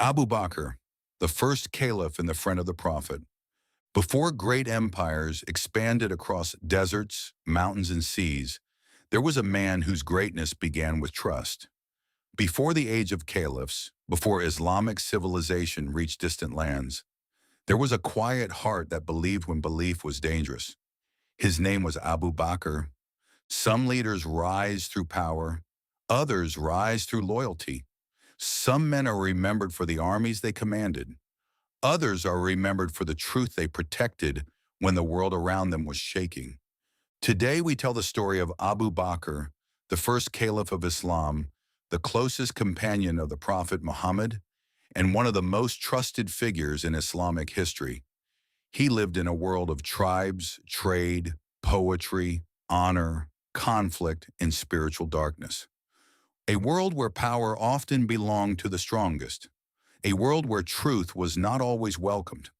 Abu Bakr, the first caliph and the friend of the Prophet. Before great empires expanded across deserts, mountains, and seas, there was a man whose greatness began with trust. Before the age of caliphs, before Islamic civilization reached distant lands, there was a quiet heart that believed when belief was dangerous. His name was Abu Bakr. Some leaders rise through power, others rise through loyalty. Some men are remembered for the armies they commanded. Others are remembered for the truth they protected when the world around them was shaking. Today we tell the story of Abu Bakr, the first caliph of Islam, the closest companion of the Prophet Muhammad, and one of the most trusted figures in Islamic history. He lived in a world of tribes, trade, poetry, honor, conflict, and spiritual darkness. A world where power often belonged to the strongest. A world where truth was not always welcomed.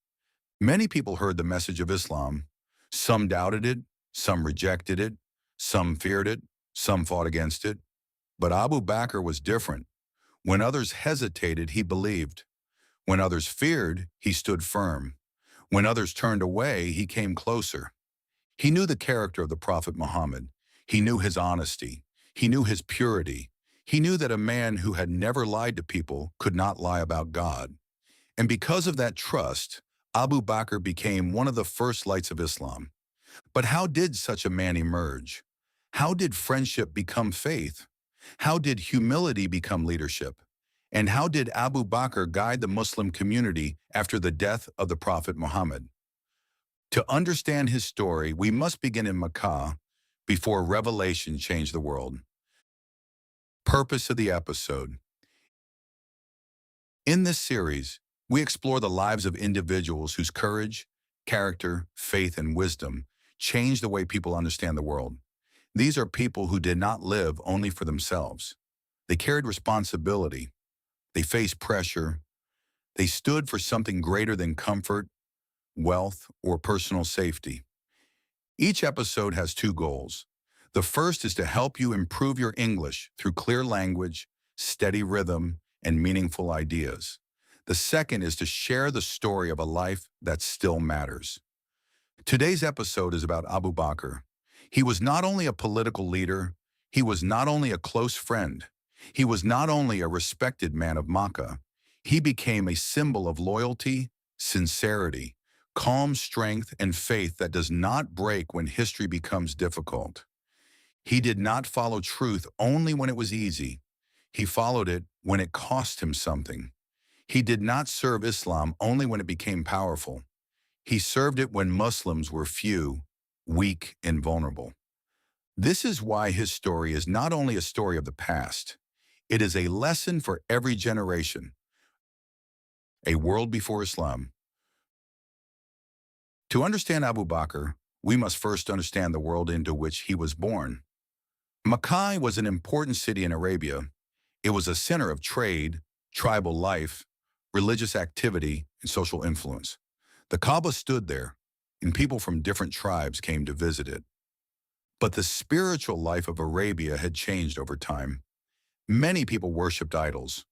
Many people heard the message of Islam. Some doubted it, some rejected it, some feared it, some fought against it. But Abu Bakr was different. When others hesitated, he believed. When others feared, he stood firm. When others turned away, he came closer. He knew the character of the Prophet Muhammad. He knew his honesty. He knew his purity. He knew that a man who had never lied to people could not lie about God. And because of that trust, Abu Bakr became one of the first lights of Islam. But how did such a man emerge? How did friendship become faith? How did humility become leadership? And how did Abu Bakr guide the Muslim community after the death of the Prophet Muhammad? To understand his story, we must begin in Makkah before revelation changed the world. Purpose of the episode. In this series, we explore the lives of individuals whose courage, character, faith, and wisdom changed the way people understand the world. These are people who did not live only for themselves. They carried responsibility. They faced pressure. They stood for something greater than comfort, wealth, or personal safety. Each episode has two goals. The first is to help you improve your English through clear language, steady rhythm, and meaningful ideas. The second is to share the story of a life that still matters. Today's episode is about Abu Bakr. He was not only a political leader, he was not only a close friend, he was not only a respected man of Makkah, he became a symbol of loyalty, sincerity, calm strength, and faith that does not break when history becomes difficult. He did not follow truth only when it was easy. He followed it when it cost him something. He did not serve Islam only when it became powerful. He served it when Muslims were few, weak, and vulnerable. This is why his story is not only a story of the past, it is a lesson for every generation. A world before Islam. To understand Abu Bakr, we must first understand the world into which he was born. Makkah was an important city in Arabia. It was a center of trade, tribal life, religious activity, and social influence. The Kaaba stood there, and people from different tribes came to visit it. But the spiritual life of Arabia had changed over time. Many people worshipped idols.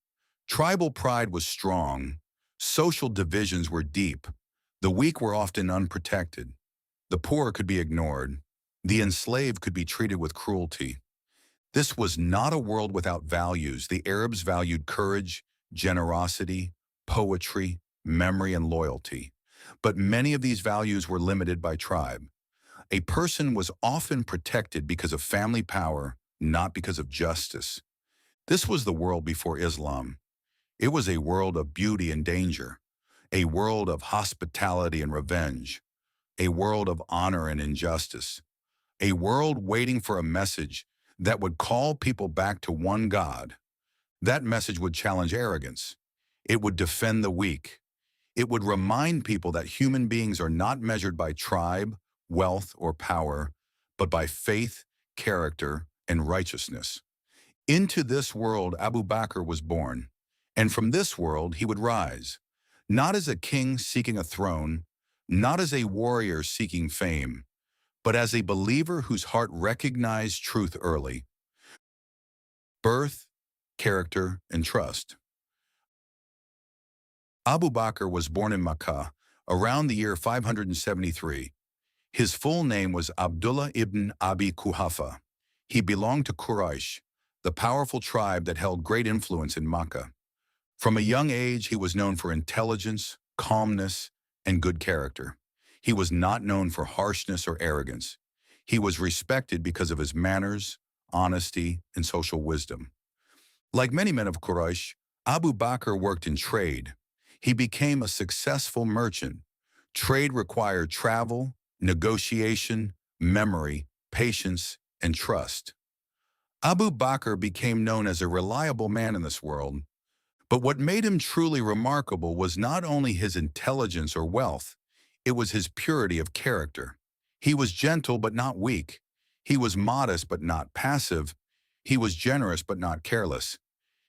Tribal pride was strong. Social divisions were deep. The weak were often unprotected. The poor could be ignored. The enslaved could be treated with cruelty. This was not a world without values. The Arabs valued courage, generosity, poetry, memory, and loyalty. But many of these values were limited by tribe. A person was often protected because of family power, not because of justice. This was the world before Islam. It was a world of beauty and danger, a world of hospitality and revenge, a world of honor and injustice, a world waiting for a message that would call people back to one God. That message would challenge arrogance. It would defend the weak. It would remind people that human beings are not measured by tribe, wealth, or power, but by faith, character, and righteousness. Into this world Abu Bakr was born, and from this world he would rise, not as a king seeking a throne, not as a warrior seeking fame, but as a believer whose heart recognized truth early. Birth, character, and trust. Abu Bakr was born in Makkah around the year 573. His full name was Abdullah ibn Abi Quhafa. He belonged to Quraysh, the powerful tribe that held great influence in Makkah. From a young age, he was known for intelligence, calmness, and good character. He was not known for harshness or arrogance. He was respected because of his manners, honesty, and social wisdom. Like many men of Quraysh, Abu Bakr worked in trade. He became a successful merchant. Trade required travel, negotiation, memory, patience, and trust. Abu Bakr became known as a reliable man in this world, but what made him truly remarkable was not only his intelligence or wealth, it was his purity of character. He was gentle but not weak. He was modest but not passive. He was generous but not careless.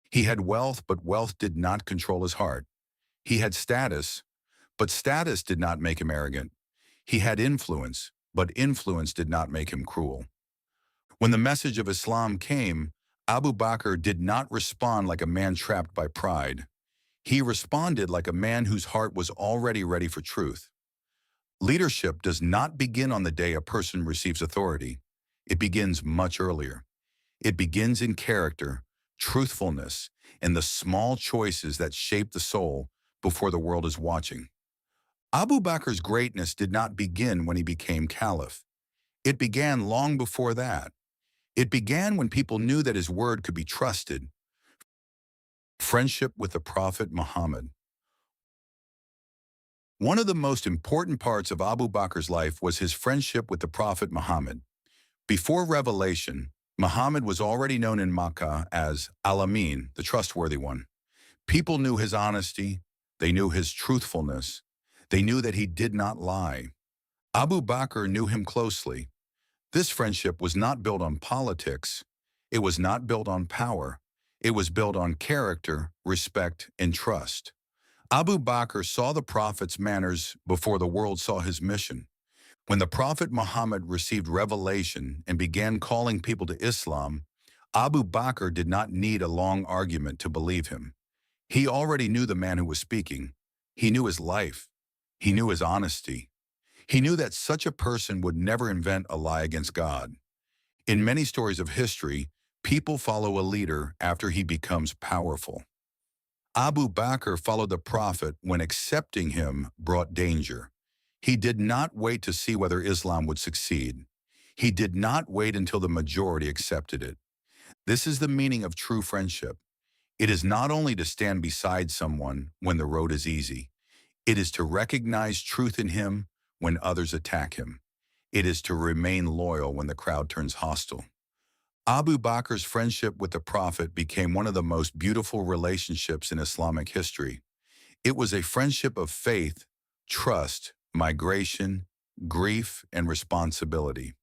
He had wealth, but wealth did not control his heart. He had status, but status did not make him arrogant. He had influence, but influence did not make him cruel. When the message of Islam came, Abu Bakr did not respond like a man trapped by pride. He responded like a man whose heart was already ready for truth. Leadership does not begin on the day a person receives authority. It begins much earlier. It begins in character, truthfulness, and the small choices that shape the soul before the world is watching. Abu Bakr's greatness did not begin when he became caliph. It began long before that. It began when people knew that his word could be trusted. Friendship with the Prophet Muhammad. One of the most important parts of Abu Bakr's life was his friendship with the Prophet Muhammad. Before revelation, Muhammad was already known in Makkah as Al-Amin, the trustworthy one. People knew his honesty, they knew his truthfulness, they knew that he did not lie. Abu Bakr knew him closely. This friendship was not built on politics. It was not built on power. It was built on character, respect, and trust. Abu Bakr saw the Prophet's manners before the world saw his mission. When the Prophet Muhammad received revelation and began calling people to Islam, Abu Bakr did not need a long argument to believe him. He already knew the man who was speaking. He knew his life. He knew his honesty. He knew that such a person would never invent a lie against God. In many stories of history, people follow a leader after he becomes powerful. Abu Bakr followed the Prophet when accepting him brought danger. He did not wait to see whether Islam would succeed. He did not wait until the majority accepted it. This is the meaning of true friendship. It is not only to stand beside someone when the road is easy. It is to recognize truth in him when others attack him. It is to remain loyal when the crowd turns hostile. Abu Bakr's friendship with the Prophet became one of the most beautiful relationships in Islamic history. It was a friendship of faith, trust, migration, grief, and responsibility.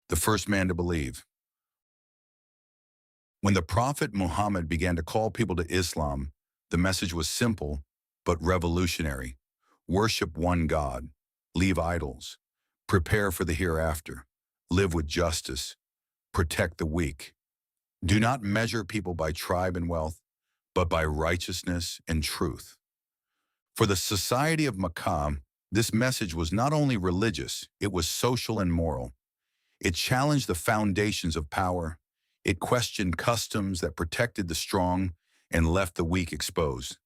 The first man to believe. When the Prophet Muhammad began to call people to Islam, the message was simple but revolutionary. Worship one God, leave idols, prepare for the hereafter, live with justice, protect the weak. Do not measure people by tribe and wealth, but by righteousness and truth. For the society of Makkah, this message was not only religious, it was social and moral. It challenged the foundations of power. It questioned customs that protected the strong and left the weak exposed.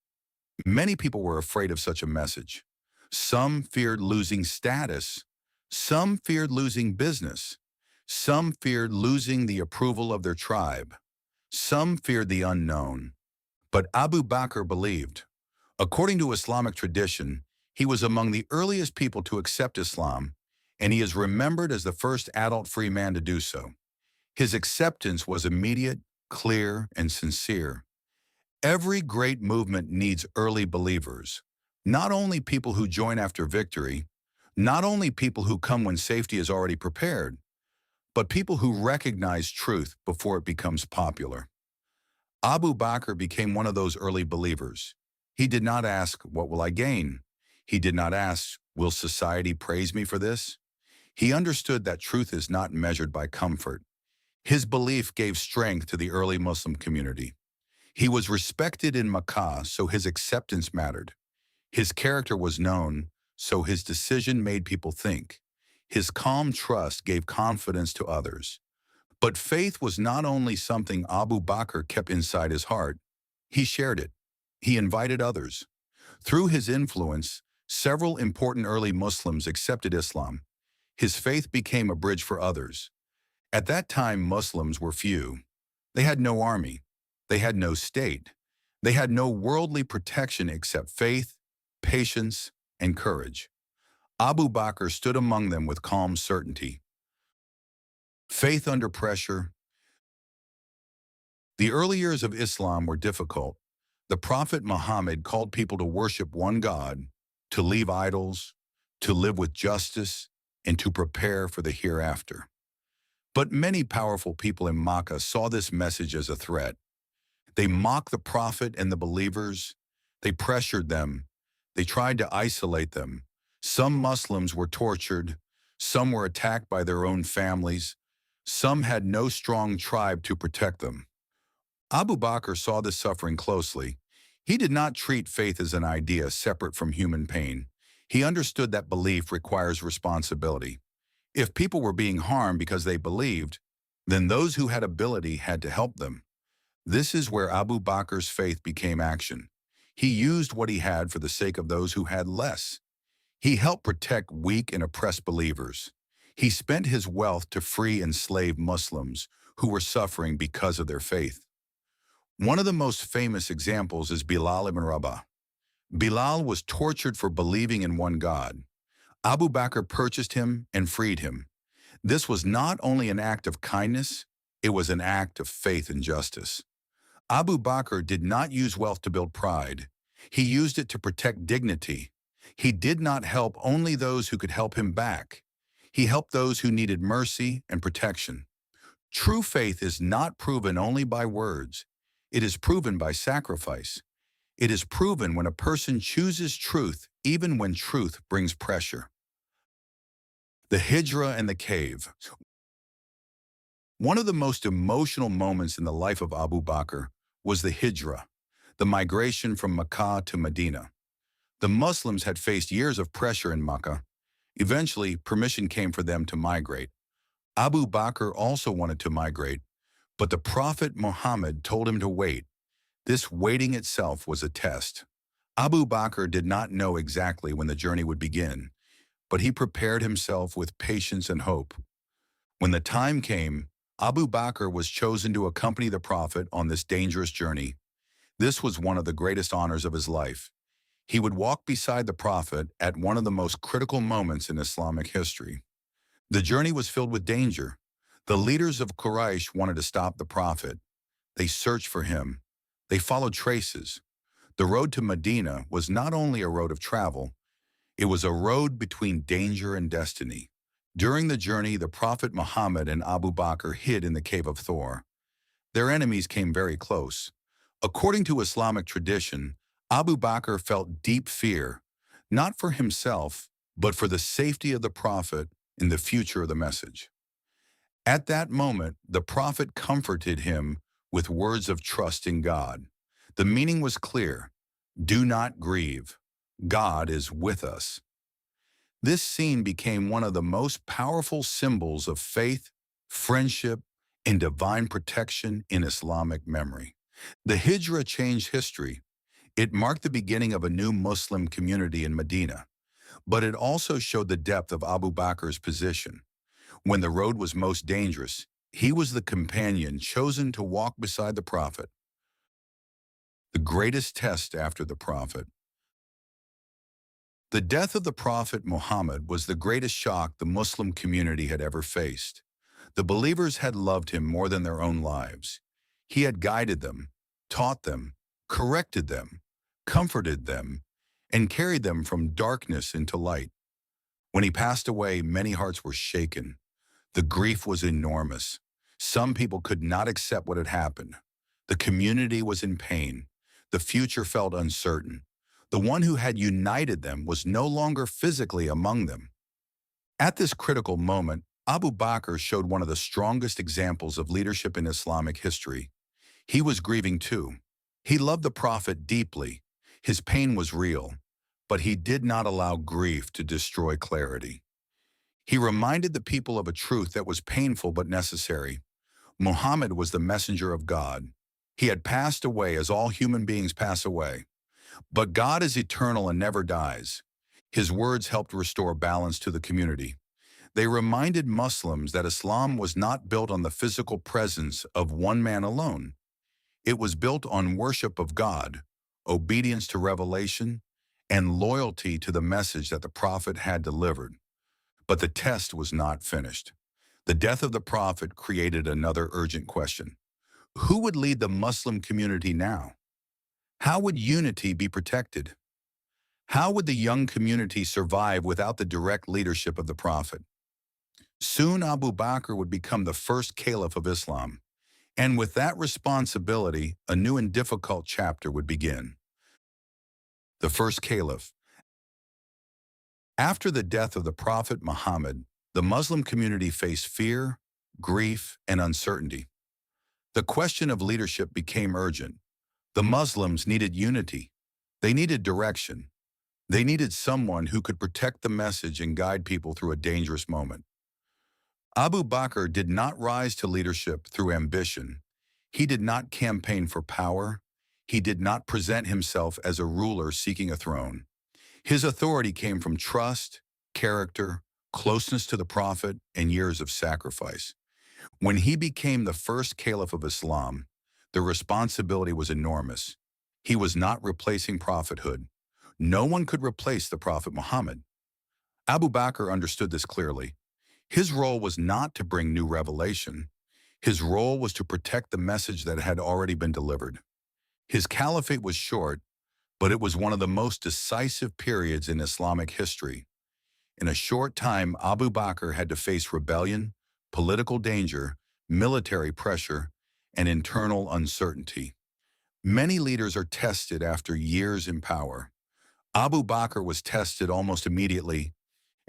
Many people were afraid of such a message. Some feared losing status. Some feared losing business. Some feared losing the approval of their tribe. Some feared the unknown. But Abu Bakr believed. According to Islamic tradition, he was among the earliest people to accept Islam, and he is remembered as the first adult free man to do so. His acceptance was immediate, clear, and sincere. Every great movement needs early believers, not only people who join after victory, not only people who come when safety is already prepared, but people who recognize truth before it becomes popular. Abu Bakr became one of those early believers. He did not ask, "What will I gain?" He did not ask, "Will society praise me for this?" He understood that truth is not measured by comfort. His belief gave strength to the early Muslim community. He was respected in Makkah, so his acceptance mattered. His character was known, so his decision made people think. His calm trust gave confidence to others. But faith was not only something Abu Bakr kept inside his heart. He shared it. He invited others. Through his influence, several important early Muslims accepted Islam. His faith became a bridge for others. At that time, Muslims were few. They had no army. They had no state. They had no worldly protection except faith, patience, and courage. Abu Bakr stood among them with calm certainty. Faith under pressure. The early years of Islam were difficult. The Prophet Muhammad called people to worship one God, to leave idols, to live with justice, and to prepare for the hereafter. But many powerful people in Makkah saw this message as a threat. They mocked the Prophet and the believers. They pressured them. They tried to isolate them. Some Muslims were tortured. Some were attacked by their own families. Some had no strong tribe to protect them. Abu Bakr saw this suffering closely. He did not treat faith as an idea separate from human pain. He understood that belief requires responsibility. If people were being harmed because they believed, then those who had ability had to help them. This is where Abu Bakr's faith became action. He used what he had for the sake of those who had less. He helped protect weak and oppressed believers. He spent his wealth to free enslaved Muslims who were suffering because of their faith. One of the most famous examples is Bilal ibn Rabah. Bilal was tortured for believing in one God. Abu Bakr purchased him and freed him. This was not only an act of kindness, it was an act of faith and justice. Abu Bakr did not use wealth to build pride. He used it to protect dignity. He did not help only those who could help him back. He helped those who needed mercy and protection. True faith is not proven only by words. It is proven by sacrifice. It is proven when a person chooses truth, even when truth brings pressure. The Hijrah and the Cave. One of the most emotional moments in the life of Abu Bakr was the Hijrah, the migration from Makkah to Medina. The Muslims had faced years of pressure in Makkah. Eventually, permission came for them to migrate. Abu Bakr also wanted to migrate, but the Prophet Muhammad told him to wait. This waiting itself was a test. Abu Bakr did not know exactly when the journey would begin, but he prepared himself with patience and hope. When the time came, Abu Bakr was chosen to accompany the Prophet on this dangerous journey. This was one of the greatest honors of his life. He would walk beside the Prophet at one of the most critical moments in Islamic history. The journey was filled with danger. The leaders of Quraysh wanted to stop the Prophet. They searched for him. They followed traces. The road to Medina was not only a road of travel, it was a road between danger and destiny. During the journey, the Prophet Muhammad and Abu Bakr hid in the Cave of Thawr. Their enemies came very close. According to Islamic tradition, Abu Bakr felt deep fear, not for himself, but for the safety of the Prophet and the future of the message. At that moment, the Prophet comforted him with words of trust in God. The meaning was clear: do not grieve. God is with us. This scene became one of the most powerful symbols of faith, friendship, and divine protection in Islamic memory. The Hijrah changed history. It marked the beginning of a new Muslim community in Medina, but it also showed the depth of Abu Bakr's position. When the road was most dangerous, he was the companion chosen to walk beside the Prophet. The greatest test after the Prophet. The death of the Prophet Muhammad was the greatest shock the Muslim community had ever faced. The believers had loved him more than their own lives. He had guided them, taught them, corrected them, comforted them, and carried them from darkness into light. When he passed away, many hearts were shaken. The grief was enormous. Some people could not accept what had happened. The community was in pain. The future felt uncertain. The one who had united them was no longer physically among them. At this critical moment, Abu Bakr showed one of the strongest examples of leadership in Islamic history. He was grieving too. He loved the Prophet deeply. His pain was real, but he did not allow grief to destroy clarity. He reminded the people of a truth that was painful but necessary. Muhammad was the messenger of God. He had passed away as all human beings pass away. But God is eternal and never dies. His words helped restore balance to the community. They reminded Muslims that Islam was not built on the physical presence of one man alone. It was built on worship of God, obedience to revelation, and loyalty to the message that the Prophet had delivered. But the test was not finished. The death of the Prophet created another urgent question. Who would lead the Muslim community now? How would unity be protected? How would the young community survive without the direct leadership of the Prophet? Soon Abu Bakr would become the first Caliph of Islam, and with that responsibility, a new and difficult chapter would begin. The first Caliph. After the death of the Prophet Muhammad, the Muslim community faced fear, grief, and uncertainty. The question of leadership became urgent. The Muslims needed unity. They needed direction. They needed someone who could protect the message and guide people through a dangerous moment. Abu Bakr did not rise to leadership through ambition. He did not campaign for power. He did not present himself as a ruler seeking a throne. His authority came from trust, character, closeness to the Prophet, and years of sacrifice. When he became the first Caliph of Islam, the responsibility was enormous. He was not replacing prophethood. No one could replace the Prophet Muhammad. Abu Bakr understood this clearly. His role was not to bring new revelation. His role was to protect the message that had already been delivered. His caliphate was short, but it was one of the most decisive periods in Islamic history. In a short time, Abu Bakr had to face rebellion, political danger, military pressure, and internal uncertainty. Many leaders are tested after years in power. Abu Bakr was tested almost immediately,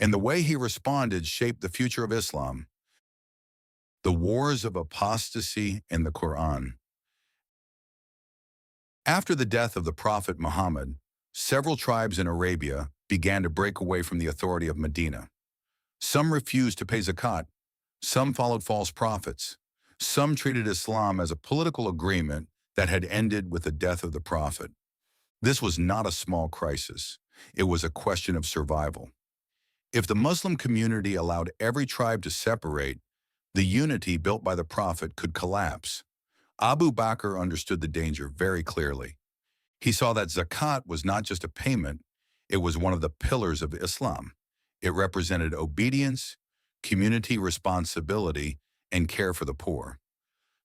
and the way he responded shaped the future of Islam. The wars of apostasy and the Quran. After the death of the Prophet Muhammad, several tribes in Arabia began to break away from the authority of Medina. Some refused to pay zakat. Some followed false prophets. Some treated Islam as a political agreement that had ended with the death of the Prophet. This was not a small crisis. It was a question of survival. If the Muslim community allowed every tribe to separate, the unity built by the Prophet could collapse. Abu Bakr understood the danger very clearly. He saw that zakat was not just a payment, it was one of the pillars of Islam. It represented obedience, community responsibility, and care for the poor.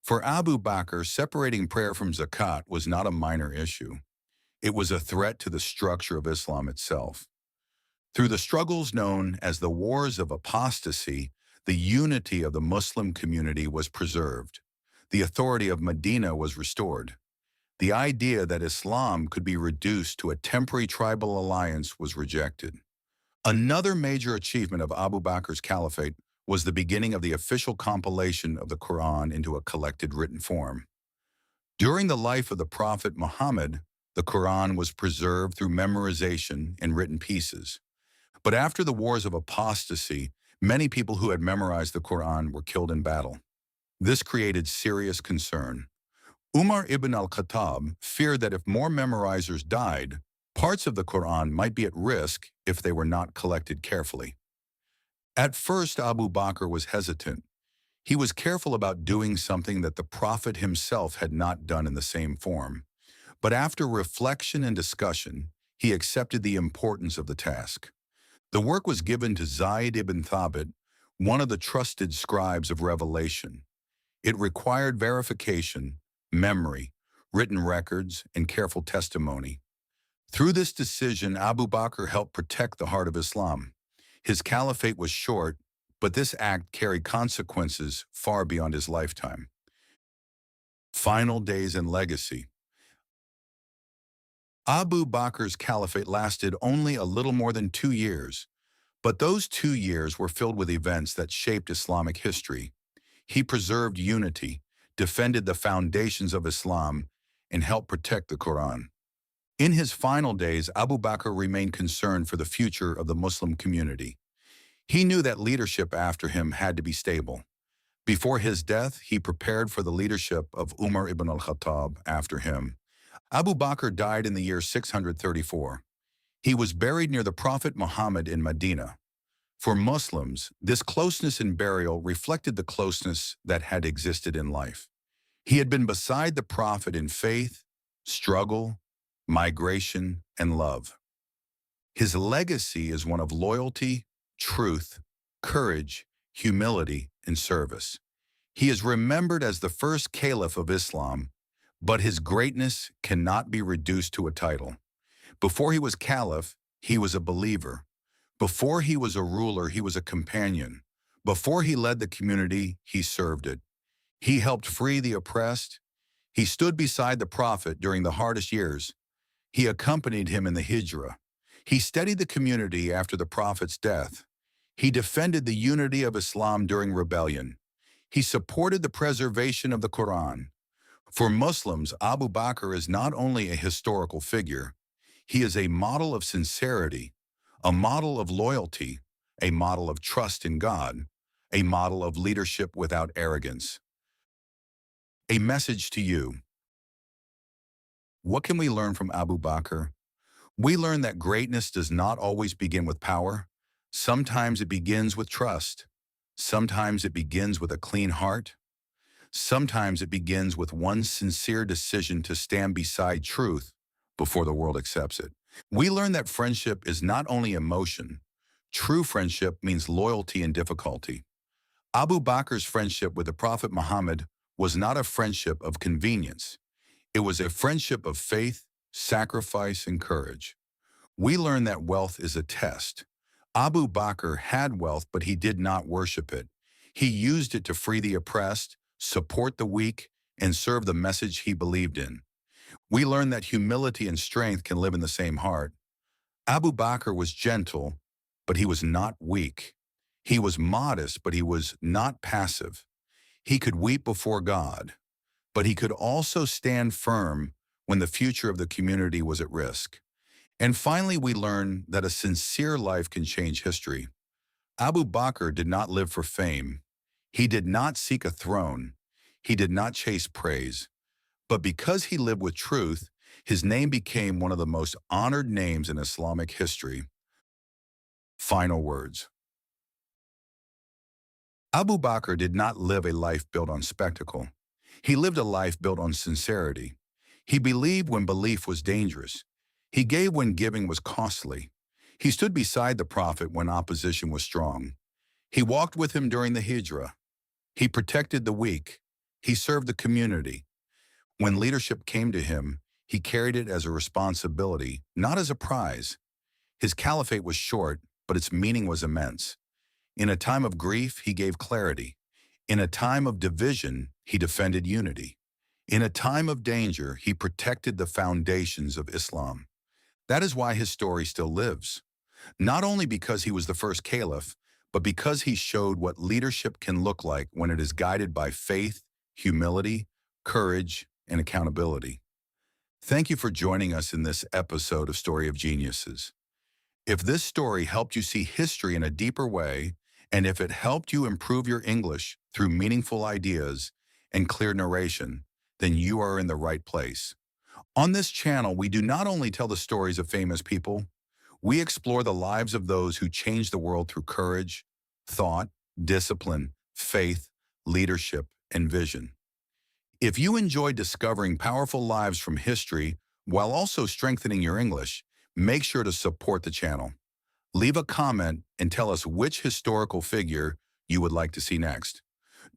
For Abu Bakr, separating prayer from zakat was not a minor issue. It was a threat to the structure of Islam itself. Through the struggles known as the Wars of Apostasy, the unity of the Muslim community was preserved. The authority of Medina was restored. The idea that Islam could be reduced to a temporary tribal alliance was rejected. Another major achievement of Abu Bakr's caliphate was the beginning of the official compilation of the Quran into a collected written form. During the life of the Prophet Muhammad, the Quran was preserved through memorization in written pieces. But after the wars of apostasy, many people who had memorized the Quran were killed in battle. This created serious concern. Umar ibn al-Khattab feared that if more memorizers died, parts of the Quran might be at risk if they were not collected carefully. At first, Abu Bakr was hesitant. He was careful about doing something that the Prophet himself had not done in the same form. But after reflection and discussion, he accepted the importance of the task. The work was given to Zayd ibn Thabit, one of the trusted scribes of revelation. It required verification, memory, written records, and careful testimony. Through this decision, Abu Bakr helped protect the heart of Islam. His caliphate was short, but this act carried consequences far beyond his lifetime. Final days and legacy. Abu Bakr's caliphate lasted only a little more than 2 years, but those 2 years were filled with events that shaped Islamic history. He preserved unity, defended the foundations of Islam, and helped protect the Quran. In his final days, Abu Bakr remained concerned for the future of the Muslim community. He knew that leadership after him had to be stable. Before his death, he prepared for the leadership of Umar ibn al-Khattab after him. Abu Bakr died in the year 634. He was buried near the Prophet Muhammad in Medina. For Muslims, this closeness in burial reflected the closeness that had existed in life. He had been beside the Prophet in faith, struggle, migration, and love. His legacy is one of loyalty, truth, courage, humility, and service. He is remembered as the first Caliph of Islam, but his greatness cannot be reduced to a title. Before he was Caliph, he was a believer. Before he was a ruler, he was a companion. Before he led the community, he served it. He helped free the oppressed. He stood beside the Prophet during the hardest years. He accompanied him in the Hijrah. He steadied the community after the Prophet's death. He defended the unity of Islam during rebellion. He supported the preservation of the Quran. For Muslims, Abu Bakr is not only a historical figure, he is a model of sincerity, a model of loyalty, a model of trust in God, a model of leadership without arrogance. A message to you. What can we learn from Abu Bakr? We learn that greatness does not always begin with power. Sometimes it begins with trust. Sometimes it begins with a clean heart. Sometimes it begins with one sincere decision to stand beside truth before the world accepts it. We learn that friendship is not only emotion. True friendship means loyalty in difficulty. Abu Bakr's friendship with the Prophet Muhammad was not a friendship of convenience. It was a friendship of faith, sacrifice, and courage. We learn that wealth is a test. Abu Bakr had wealth, but he did not worship it. He used it to free the oppressed, support the weak, and serve the message he believed in. We learn that humility and strength can live in the same heart. Abu Bakr was gentle, but he was not weak. He was modest, but he was not passive. He could weep before God, but he could also stand firm when the future of the community was at risk. And finally, we learn that a sincere life can change history. Abu Bakr did not live for fame. He did not seek a throne. He did not chase praise. But because he lived with truth, his name became one of the most honored names in Islamic history. Final words. Abu Bakr did not live a life built on spectacle. He lived a life built on sincerity. He believed when belief was dangerous. He gave when giving was costly. He stood beside the Prophet when opposition was strong. He walked with him during the Hijrah. He protected the weak. He served the community. When leadership came to him, he carried it as a responsibility, not as a prize. His caliphate was short, but its meaning was immense. In a time of grief, he gave clarity. In a time of division, he defended unity. In a time of danger, he protected the foundations of Islam. That is why his story still lives. Not only because he was the first caliph, but because he showed what leadership can look like when it is guided by faith, humility, courage, and accountability. Thank you for joining us in this episode of Story of Geniuses. If this story helped you see history in a deeper way, and if it helped you improve your English through meaningful ideas and clear narration, then you are in the right place. On this channel, we do not only tell the stories of famous people, we explore the lives of those who changed the world through courage, thought, discipline, faith, leadership, and vision. If you enjoy discovering powerful lives from history while also strengthening your English, make sure to support the channel. Leave a comment and tell us which historical figure you would like to see next.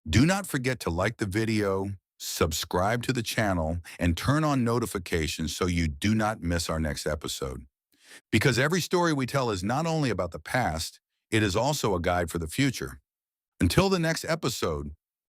Do not forget to like the video, subscribe to the channel, and turn on notifications so you do not miss our next episode. Because every story we tell is not only about the past, it is also a guide for the future. Until the next episode,